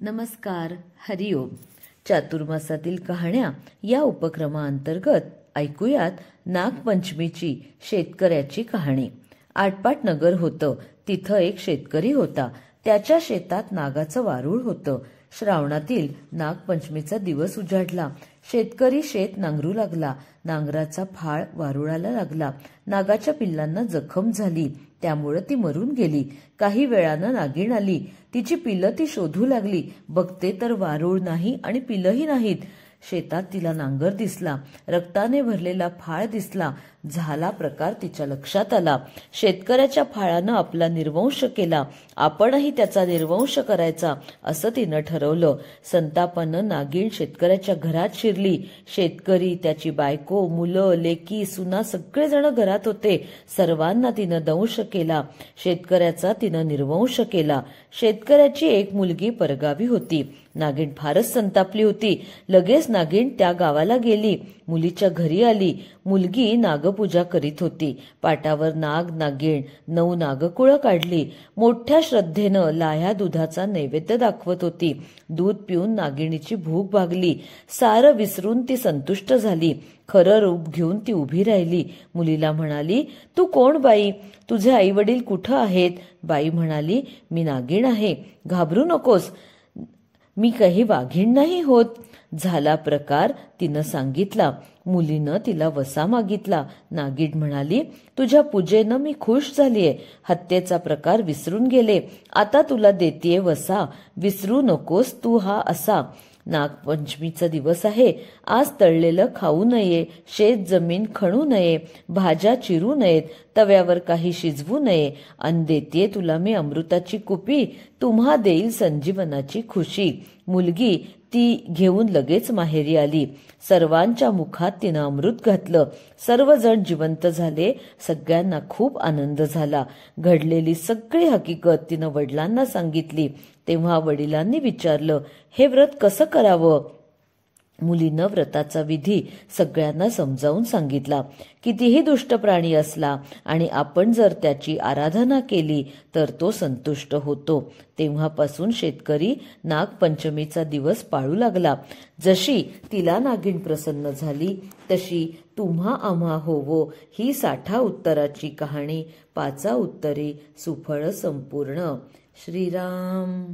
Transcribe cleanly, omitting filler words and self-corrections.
नमस्कार, हरिओम. चातुर्मासातील कहाण्या या उपक्रमाअंतर्गत ऐकूयात नागपंचमीची शेतकऱ्याची कहाणी. आटपाट नगर होतं. तिथं एक शेतकरी होता. त्याच्या शेतात नागाचं वारूळ होतं. श्रावणातील नागपंचमीचा दिवस उजाडला. शेतकरी शेत नांगरू लागला. नांगराचा फाळ वारुळाला लागला. नागाच्या पिल्लांना जखम झाली, त्यामुळे ती मरून गेली. काही वेळानं नागिण आली. तिची पिलं ती शोधू लागली. बघते तर वारूळ नाही आणि पिलंही नाहीत. शेतात तिला नांगर दिसला. रक्ताने भरलेला फाळ दिसला. झाला प्रकार तिच्या लक्षात आला. शेतकऱ्याच्या फाळानं आपला निर्वंश केला, आपणही त्याचा निर्वंश करायचा असं तिनं ठरवलं. संतापानं नागिण शेतकऱ्याच्या घरात शिरली. शेतकरी, त्याची बायको, मुलं, लेकी, सुना सगळेजण घरात होते. सर्वांना तिनं दंश केला. शेतकऱ्याचा तिनं निर्वंश केला. शेतकऱ्याची एक मुलगी परगावी होती. नागिण फारच संतापली होती. लगेच नागिण त्या गावाला गेली. मुलीच्या घरी आली. मुलगी नागपूजा करीत होती. पाटावर नाग, नागिण 9 नागकुळं काढली. मोठ्या श्रद्धेनं लाह्या दुधाचा नैवेद्य दाखवत होती. दूध पिऊन नागिणीची भूक भागली. सारं विसरून ती संतुष्ट झाली. खरं रूप घेऊन ती उभी राहिली. मुलीला म्हणाली, तू कोण बाई? तुझे आई वडील कुठं आहेत? बाई म्हणाली, मी नागिण आहे, घाबरू नकोस, मी काही वाघीण नाही होत. झाला प्रकार तिनं सांगितला. मुलीनं तिला वसा मागितला. नागिण म्हणाली, तुझ्या पूजेनं मी खुश झालीये. हत्येचा प्रकार विसरून गेले. आता तुला देतीये वसा. विसरू नकोस तू हा असा. नागपंचमीचा दिवस आहे. आज तळलेलं खाऊ नये, शेत जमीन खणू नये, भाज्या चिरू नयेत, तव्यावर काही शिजवू नये. अन देतीये तुला मी अमृताची कुपी, तुम्हा देईल संजीवनाची खुशी. मुलगी ती घेऊन लगेच माहेरी आली. सर्वांच्या मुखात तिनं अमृत घातलं. सर्वजण जिवंत झाले. सगळ्यांना खूप आनंद झाला. घडलेली सगळी हकीकत तिनं वडिलांना सांगितली. तेव्हा वडिलांनी विचारलं, हे व्रत कसं करावं? मुलीनं व्रताचा विधी सगळ्यांना समजावून सांगितला. कितीही दुष्ट प्राणी असला आणि आपण जर त्याची आराधना केली तर तो संतुष्ट होतो. तेव्हापासून शेतकरी नागपंचमीचा दिवस पाळू लागला. जशी तिला नागिण प्रसन्न झाली तशी तुम्हा आम्हा होवो ही 60 उत्तराची कहाणी 5 उत्तरे सुफळ संपूर्ण. श्रीराम.